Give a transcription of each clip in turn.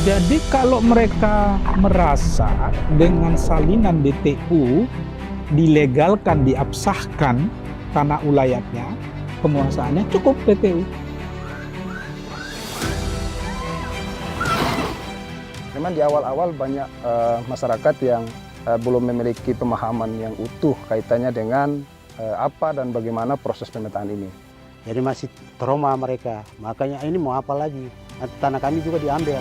Jadi kalau mereka merasa dengan salinan DTU dilegalkan, diabsahkan tanah ulayatnya, penguasaannya cukup DTU. Memang di awal-awal banyak masyarakat yang belum memiliki pemahaman yang utuh kaitannya dengan apa dan bagaimana proses pemetaan ini. Jadi masih trauma mereka, makanya ini mau apa lagi? Nanti tanah kami juga diambil.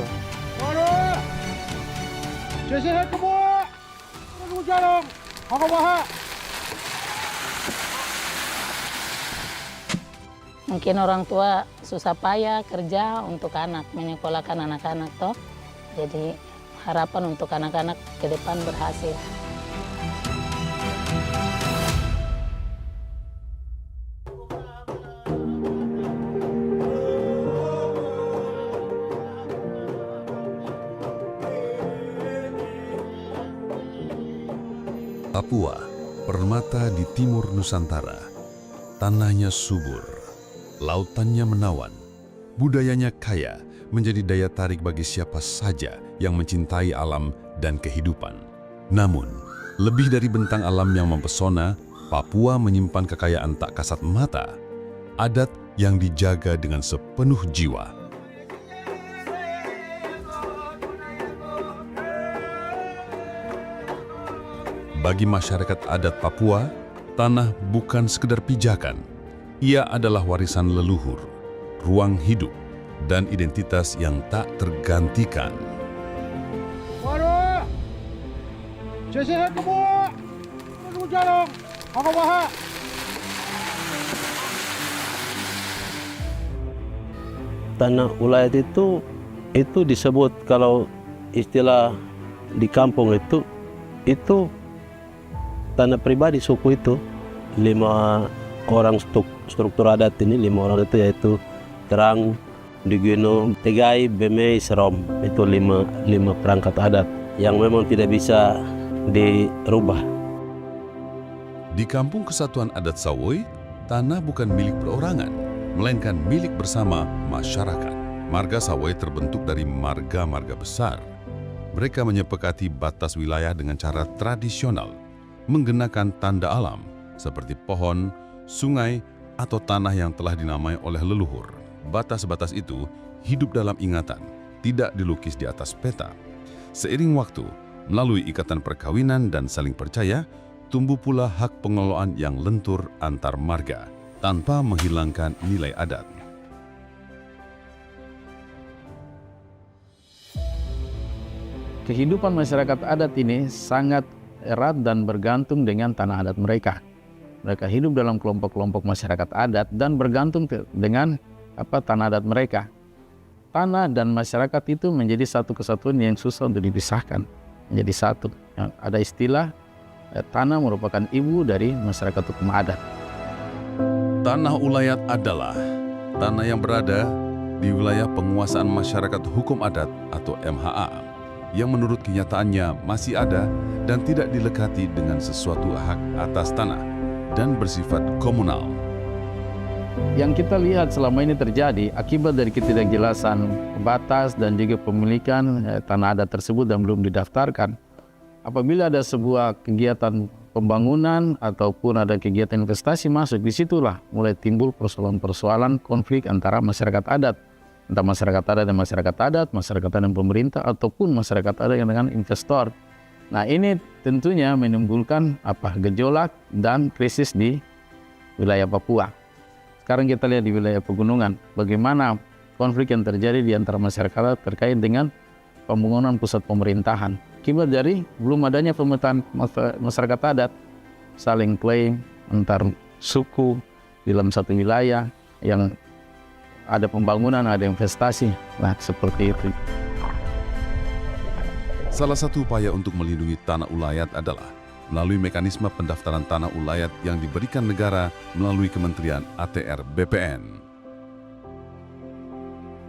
Mungkin orang tua susah payah kerja untuk anak, menyekolahkan anak-anak toh. Jadi harapan untuk anak-anak ke depan berhasil. Papua, permata di timur Nusantara. Tanahnya subur, lautannya menawan, budayanya kaya, menjadi daya tarik bagi siapa saja yang mencintai alam dan kehidupan. Namun, lebih dari bentang alam yang mempesona, Papua menyimpan kekayaan tak kasat mata, adat yang dijaga dengan sepenuh jiwa. Bagi masyarakat adat Papua, tanah bukan sekedar pijakan. Ia adalah warisan leluhur, ruang hidup, dan identitas yang tak tergantikan. Tanah ulayat itu disebut kalau istilah di kampung itu tanah pribadi suku itu 5 orang struktur adat ini 5 orang itu yaitu Terang, Digino, Tegai, Bemei, Serom. Itu 5 perangkat adat yang memang tidak bisa dirubah. Di Kampung Kesatuan Adat Sawoi, tanah bukan milik perorangan, melainkan milik bersama masyarakat. Marga Sawoi terbentuk dari marga-marga besar. Mereka menyepakati batas wilayah dengan cara tradisional, menggunakan tanda alam seperti pohon, sungai, atau tanah yang telah dinamai oleh leluhur. Batas-batas itu hidup dalam ingatan, tidak dilukis di atas peta. Seiring waktu, melalui ikatan perkawinan dan saling percaya, tumbuh pula hak pengelolaan yang lentur antar marga, tanpa menghilangkan nilai adat. Kehidupan masyarakat adat ini sangat erat dan bergantung dengan tanah adat mereka. Mereka hidup dalam kelompok-kelompok masyarakat adat dan bergantung dengan tanah adat mereka. Tanah dan masyarakat itu menjadi satu kesatuan yang susah untuk dipisahkan, menjadi satu. Ada istilah tanah merupakan ibu dari masyarakat hukum adat. Tanah ulayat adalah tanah yang berada di wilayah penguasaan masyarakat hukum adat atau MHA, yang menurut kenyataannya masih ada dan tidak dilekati dengan sesuatu hak atas tanah dan bersifat komunal. Yang kita lihat selama ini terjadi akibat dari ketidakjelasan batas dan juga pemilikan tanah adat tersebut dan belum didaftarkan. Apabila ada sebuah kegiatan pembangunan ataupun ada kegiatan investasi masuk, disitulah mulai timbul persoalan-persoalan konflik antara masyarakat adat. Entah masyarakat adat dan masyarakat adat, masyarakat adat dan pemerintah, ataupun masyarakat adat yang dengan investor. Nah, ini tentunya menimbulkan gejolak dan krisis di wilayah Papua. Sekarang kita lihat di wilayah pegunungan, bagaimana konflik yang terjadi di antara masyarakat adat terkait dengan pembangunan pusat pemerintahan. Akibat dari belum adanya pemetaan masyarakat adat, saling klaim antar suku di dalam satu wilayah yang ada pembangunan, ada investasi. Nah, seperti itu. Salah satu upaya untuk melindungi tanah ulayat adalah melalui mekanisme pendaftaran tanah ulayat yang diberikan negara melalui Kementerian ATR BPN.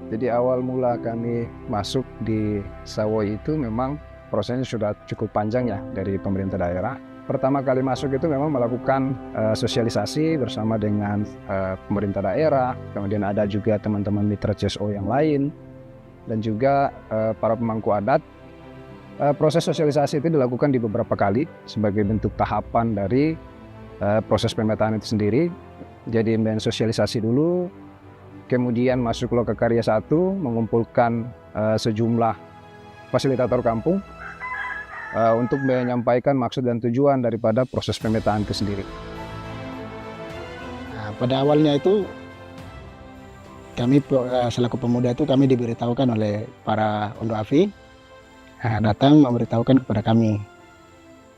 Jadi awal mula kami masuk di Sawoi itu memang prosesnya sudah cukup panjang ya dari pemerintah daerah. Pertama kali masuk itu memang melakukan sosialisasi bersama dengan pemerintah daerah, kemudian ada juga teman-teman mitra CSO yang lain. dan juga para pemangku adat. Proses sosialisasi itu dilakukan di beberapa kali sebagai bentuk tahapan dari proses pemetaan itu sendiri. Jadi mensosialisasi dulu, kemudian masuk Lokakarya 1, mengumpulkan sejumlah fasilitator kampung untuk menyampaikan maksud dan tujuan daripada proses pemetaan itu sendiri. Nah, pada awalnya itu kami selaku pemuda itu kami diberitahukan oleh para Ondo Afi, datang memberitahukan kepada kami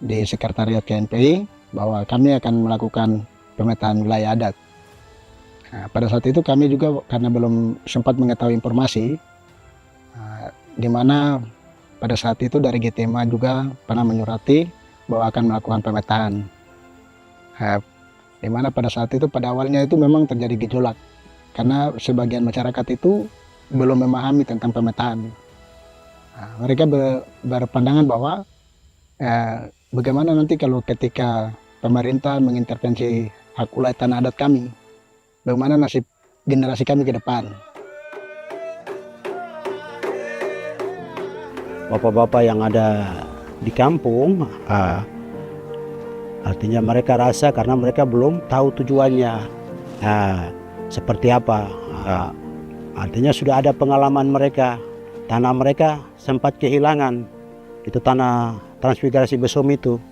di sekretariat KNPI bahwa kami akan melakukan pemetaan wilayah adat. Nah, pada saat itu kami juga karena belum sempat mengetahui informasi, di mana pada saat itu dari GTMA juga pernah menyurati bahwa akan melakukan pemetaan. Di mana pada saat itu pada awalnya itu memang terjadi gejolak karena sebagian masyarakat itu belum memahami tentang pemetaan. Nah, mereka berpandangan bahwa bagaimana nanti kalau ketika pemerintah mengintervensi hak wilayah tanah adat kami, bagaimana nasib generasi kami ke depan. Bapak-bapak yang ada di kampung, artinya mereka rasa karena mereka belum tahu tujuannya seperti apa. Artinya sudah ada pengalaman mereka, tanah mereka sempat kehilangan, itu tanah transmigrasi Besom itu.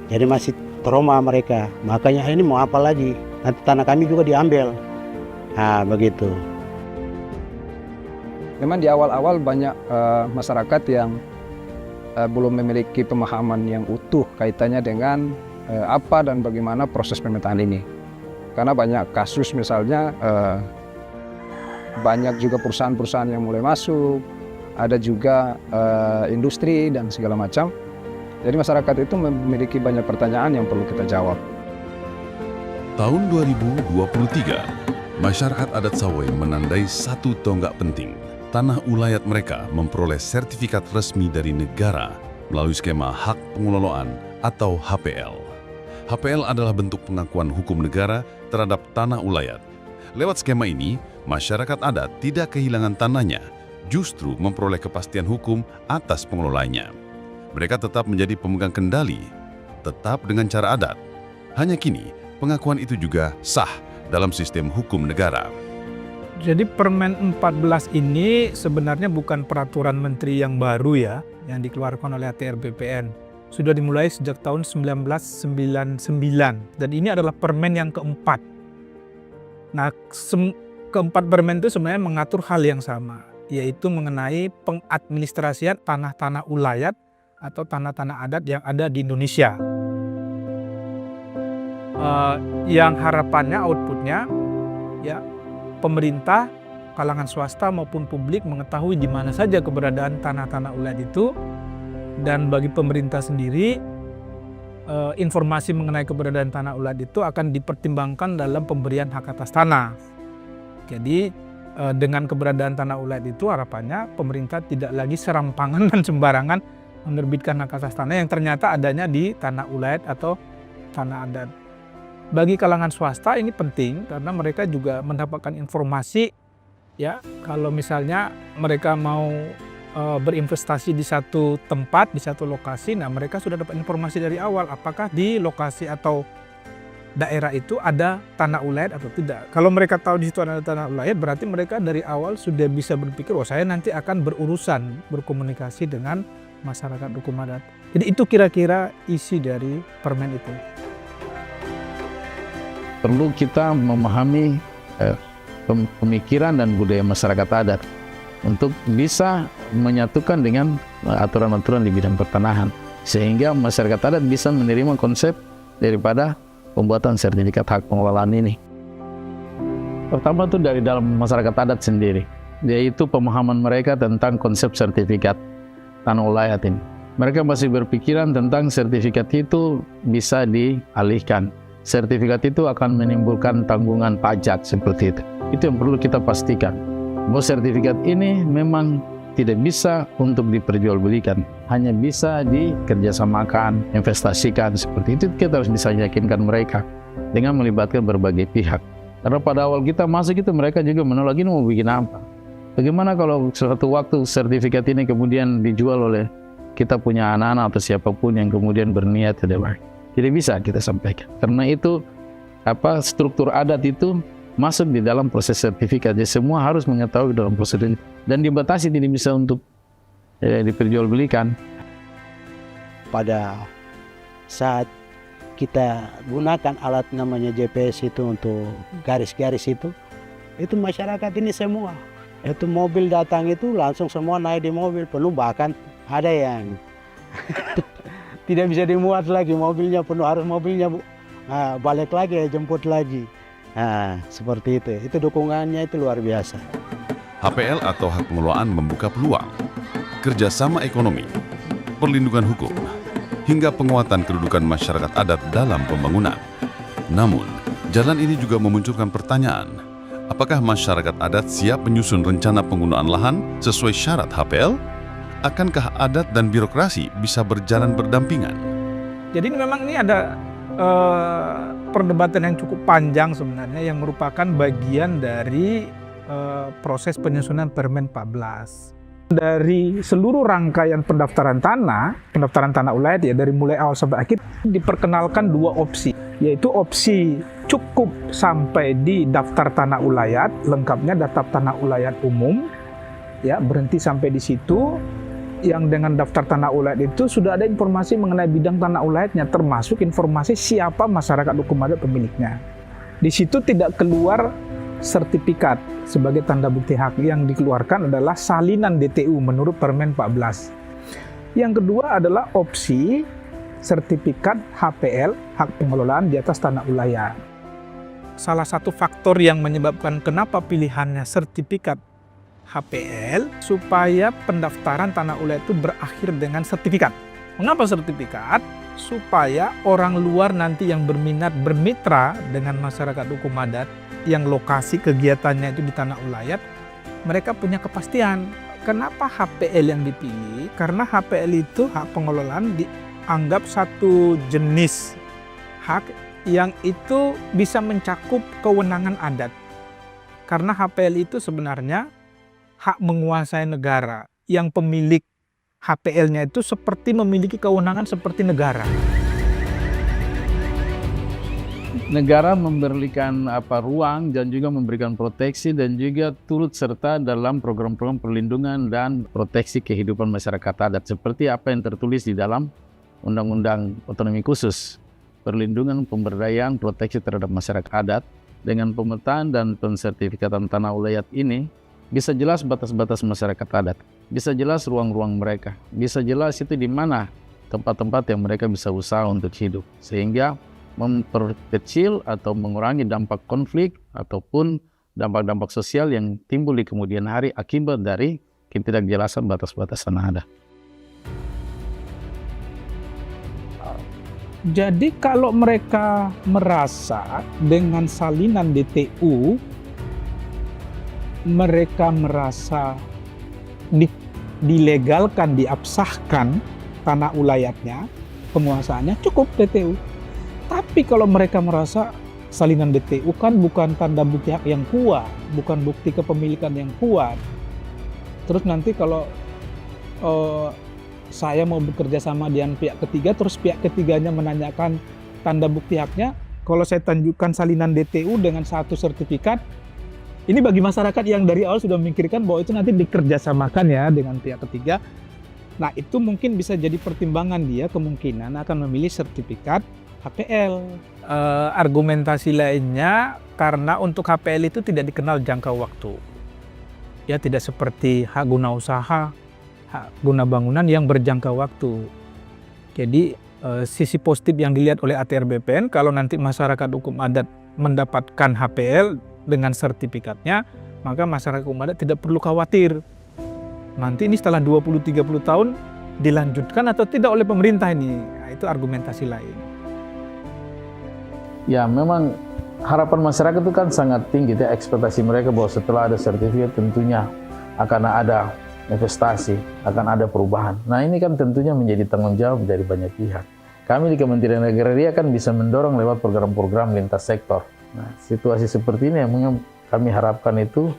Jadi masih trauma mereka, makanya ini mau apa lagi, nanti tanah kami juga diambil. Begitu. Memang di awal-awal banyak masyarakat yang belum memiliki pemahaman yang utuh kaitannya dengan apa dan bagaimana proses pemetaan ini. Karena banyak kasus misalnya banyak juga perusahaan-perusahaan yang mulai masuk, ada juga industri dan segala macam. Jadi masyarakat itu memiliki banyak pertanyaan yang perlu kita jawab. Tahun 2023, masyarakat adat Sawai menandai satu tonggak penting. Tanah ulayat mereka memperoleh sertifikat resmi dari negara melalui skema hak pengelolaan atau HPL. HPL adalah bentuk pengakuan hukum negara terhadap tanah ulayat. Lewat skema ini, masyarakat adat tidak kehilangan tanahnya, justru memperoleh kepastian hukum atas pengelolanya. Mereka tetap menjadi pemegang kendali, tetap dengan cara adat. Hanya kini, pengakuan itu juga sah dalam sistem hukum negara. Jadi Permen 14 ini sebenarnya bukan peraturan menteri yang baru ya, yang dikeluarkan oleh ATR BPN. Sudah dimulai sejak tahun 1999 dan ini adalah permen yang keempat. Nah, keempat permen itu sebenarnya mengatur hal yang sama, yaitu mengenai pengadministrasian tanah-tanah ulayat atau tanah-tanah adat yang ada di Indonesia. Yang harapannya outputnya ya pemerintah, kalangan swasta maupun publik mengetahui di mana saja keberadaan tanah-tanah ulayat itu, dan bagi pemerintah sendiri informasi mengenai keberadaan tanah ulayat itu akan dipertimbangkan dalam pemberian hak atas tanah. Jadi dengan keberadaan tanah ulayat itu harapannya pemerintah tidak lagi serampangan dan sembarangan menerbitkan hak atas tanah yang ternyata adanya di tanah ulayat atau tanah adat. Bagi kalangan swasta ini penting karena mereka juga mendapatkan informasi ya, kalau misalnya mereka mau berinvestasi di satu tempat, di satu lokasi, nah mereka sudah dapat informasi dari awal apakah di lokasi atau daerah itu ada tanah ulayat atau tidak. Kalau mereka tahu di situ ada tanah ulayat, berarti mereka dari awal sudah bisa berpikir, oh saya nanti akan berurusan, berkomunikasi dengan masyarakat hukum adat. Jadi itu kira-kira isi dari permen itu. Perlu kita memahami pemikiran dan budaya masyarakat adat untuk bisa menyatukan dengan aturan-aturan di bidang pertanahan, sehingga masyarakat adat bisa menerima konsep daripada pembuatan sertifikat hak pengelolaan ini. Pertama itu dari dalam masyarakat adat sendiri, yaitu pemahaman mereka tentang konsep sertifikat tanah ulayat ini. Mereka masih berpikiran tentang sertifikat itu bisa dialihkan. Sertifikat itu akan menimbulkan tanggungan pajak seperti itu. Itu yang perlu kita pastikan. Bahwa sertifikat ini memang tidak bisa untuk diperjualbelikan, hanya bisa dikerjasamakan, investasikan seperti itu. Kita harus bisa yakinkan mereka dengan melibatkan berbagai pihak. Karena pada awal kita masuk itu mereka juga menolak, ini mau bikin apa? Bagaimana kalau suatu waktu sertifikat ini kemudian dijual oleh kita punya anak-anak atau siapapun yang kemudian berniat tidak bisa kita sampaikan. Karena itu struktur adat itu masuk di dalam proses sertifikat. Jadi semua harus mengetahui dalam proses ini dan dibatasi, tidak bisa untuk diperjualbelikan. Pada saat kita gunakan alat namanya GPS itu untuk garis-garis itu masyarakat ini semua. Itu mobil datang itu langsung semua naik di mobil penuh, bahkan ada yang tidak bisa dimuat lagi, mobilnya penuh, harus mobilnya balik lagi, jemput lagi. Nah, seperti itu. Itu dukungannya itu luar biasa. HPL atau hak pengelolaan membuka peluang, kerjasama ekonomi, perlindungan hukum, hingga penguatan kedudukan masyarakat adat dalam pembangunan. Namun, jalan ini juga memunculkan pertanyaan, apakah masyarakat adat siap menyusun rencana penggunaan lahan sesuai syarat HPL? Akankah adat dan birokrasi bisa berjalan berdampingan? Jadi memang ini ada perdebatan yang cukup panjang sebenarnya, yang merupakan bagian dari proses penyusunan Permen 14. Dari seluruh rangkaian pendaftaran tanah ulayat ya, dari mulai awal sampai akhir diperkenalkan dua opsi, yaitu opsi cukup sampai di daftar tanah ulayat, lengkapnya daftar tanah ulayat umum, ya berhenti sampai di situ. Yang dengan daftar tanah ulayat itu sudah ada informasi mengenai bidang tanah ulayatnya, termasuk informasi siapa masyarakat hukum adat pemiliknya. Di situ tidak keluar sertifikat sebagai tanda bukti hak, yang dikeluarkan adalah salinan DTU menurut Permen 14. Yang kedua adalah opsi sertifikat HPL, hak pengelolaan di atas tanah ulayat. Salah satu faktor yang menyebabkan kenapa pilihannya sertifikat HPL supaya pendaftaran tanah ulayat itu berakhir dengan sertifikat. Mengapa sertifikat? Supaya orang luar nanti yang berminat bermitra dengan masyarakat hukum adat yang lokasi kegiatannya itu di tanah ulayat, mereka punya kepastian. Kenapa HPL yang dipilih? Karena HPL itu hak pengelolaan dianggap satu jenis hak yang itu bisa mencakup kewenangan adat. Karena HPL itu sebenarnya hak menguasai negara, yang pemilik HPL-nya itu seperti memiliki kewenangan seperti negara. Negara memberikan ruang dan juga memberikan proteksi dan juga turut serta dalam program-program perlindungan dan proteksi kehidupan masyarakat adat seperti apa yang tertulis di dalam Undang-Undang Otonomi Khusus, perlindungan, pemberdayaan, proteksi terhadap masyarakat adat. Dengan pemetaan dan pensertifikatan tanah ulayat ini bisa jelas batas-batas masyarakat adat, bisa jelas ruang-ruang mereka, bisa jelas itu di mana tempat-tempat yang mereka bisa usaha untuk hidup, sehingga memperkecil atau mengurangi dampak konflik ataupun dampak-dampak sosial yang timbul di kemudian hari akibat dari ketidakjelasan batas-batas tanah adat. Jadi kalau mereka merasa dengan salinan DTU mereka merasa dilegalkan, diabsahkan tanah ulayatnya, penguasaannya, cukup DTU. Tapi kalau mereka merasa salinan DTU kan bukan tanda bukti hak yang kuat, bukan bukti kepemilikan yang kuat. Terus nanti kalau saya mau bekerja sama dengan pihak ketiga, terus pihak ketiganya menanyakan tanda bukti haknya, kalau saya tunjukkan salinan DTU dengan satu sertifikat, ini bagi masyarakat yang dari awal sudah memikirkan bahwa itu nanti dikerjasamakan ya dengan pihak ketiga. Nah itu mungkin bisa jadi pertimbangan dia kemungkinan akan memilih sertifikat HPL. Argumentasi lainnya karena untuk HPL itu tidak dikenal jangka waktu. Ya tidak seperti hak guna usaha, hak guna bangunan yang berjangka waktu. Jadi sisi positif yang dilihat oleh ATR BPN kalau nanti masyarakat hukum adat mendapatkan HPL dengan sertifikatnya, maka masyarakat hukum adat tidak perlu khawatir. Nanti ini setelah 20-30 tahun dilanjutkan atau tidak oleh pemerintah ini. Nah, itu argumentasi lain. Ya memang harapan masyarakat itu kan sangat tinggi, ya, ekspektasi mereka bahwa setelah ada sertifikat tentunya akan ada investasi, akan ada perubahan. Nah ini kan tentunya menjadi tanggung jawab dari banyak pihak. Kami di Kementerian Agraria kan bisa mendorong lewat program-program lintas sektor. Nah, situasi seperti ini yang kami harapkan itu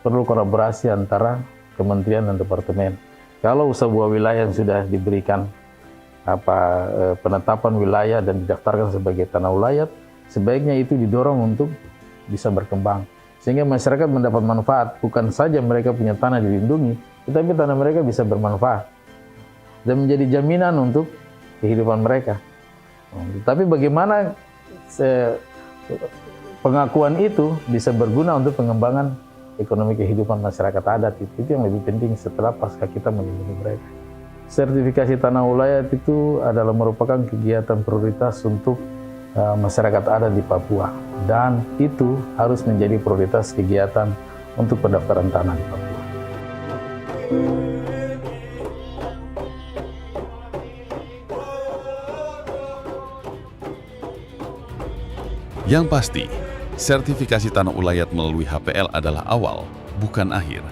perlu kolaborasi antara kementerian dan departemen. Kalau sebuah wilayah yang sudah diberikan penetapan wilayah dan didaftarkan sebagai tanah ulayat, sebaiknya itu didorong untuk bisa berkembang. Sehingga masyarakat mendapat manfaat, bukan saja mereka punya tanah dilindungi, tetapi tanah mereka bisa bermanfaat dan menjadi jaminan untuk kehidupan mereka. Tapi bagaimana pengakuan itu bisa berguna untuk pengembangan ekonomi kehidupan masyarakat adat, itu yang lebih penting setelah pasca kita melindungi mereka. Sertifikasi tanah ulayat itu adalah merupakan kegiatan prioritas untuk masyarakat adat di Papua, dan itu harus menjadi prioritas kegiatan untuk pendaftaran tanah di Papua. Yang pasti, sertifikasi tanah ulayat melalui HPL adalah awal, bukan akhir.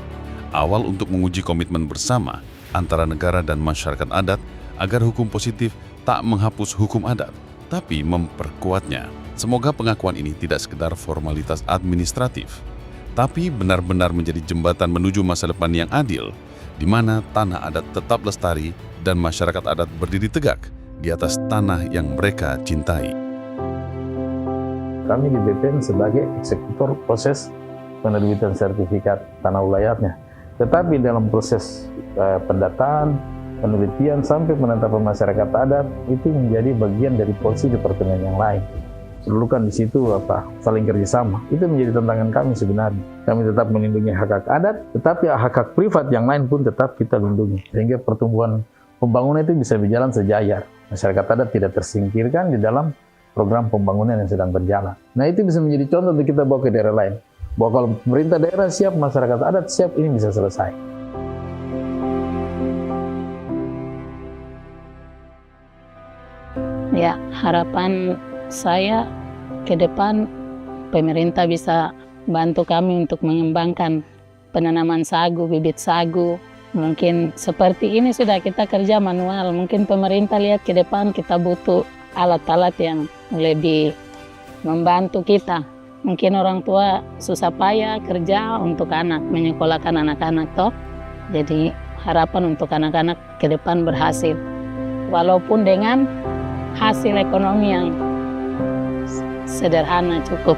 Awal untuk menguji komitmen bersama antara negara dan masyarakat adat agar hukum positif tak menghapus hukum adat, tapi memperkuatnya. Semoga pengakuan ini tidak sekedar formalitas administratif, tapi benar-benar menjadi jembatan menuju masa depan yang adil, di mana tanah adat tetap lestari dan masyarakat adat berdiri tegak di atas tanah yang mereka cintai. Kami di BPN sebagai eksekutor proses penerbitan sertifikat tanah ulayatnya. Tetapi dalam proses pendataan, penelitian, sampai penetapan masyarakat adat, itu menjadi bagian dari porsi departemen yang lain. Perlukan di situ saling kerjasama. Itu menjadi tantangan kami sebenarnya. Kami tetap melindungi hak-hak adat, tetapi hak-hak privat yang lain pun tetap kita lindungi. Sehingga pertumbuhan pembangunan itu bisa berjalan sejajar. Masyarakat adat tidak tersingkirkan di dalam program pembangunan yang sedang berjalan. Nah, itu bisa menjadi contoh untuk kita bawa ke daerah lain. Bahwa kalau pemerintah daerah siap, masyarakat adat siap, ini bisa selesai. Ya, harapan saya ke depan pemerintah bisa bantu kami untuk mengembangkan penanaman sagu, bibit sagu. Mungkin seperti ini sudah kita kerja manual. Mungkin pemerintah lihat ke depan kita butuh alat-alat yang lebih membantu kita. Mungkin orang tua susah payah kerja untuk anak, menyekolahkan anak-anak toh. Jadi harapan untuk anak-anak ke depan berhasil. Walaupun dengan hasil ekonomi yang sederhana cukup.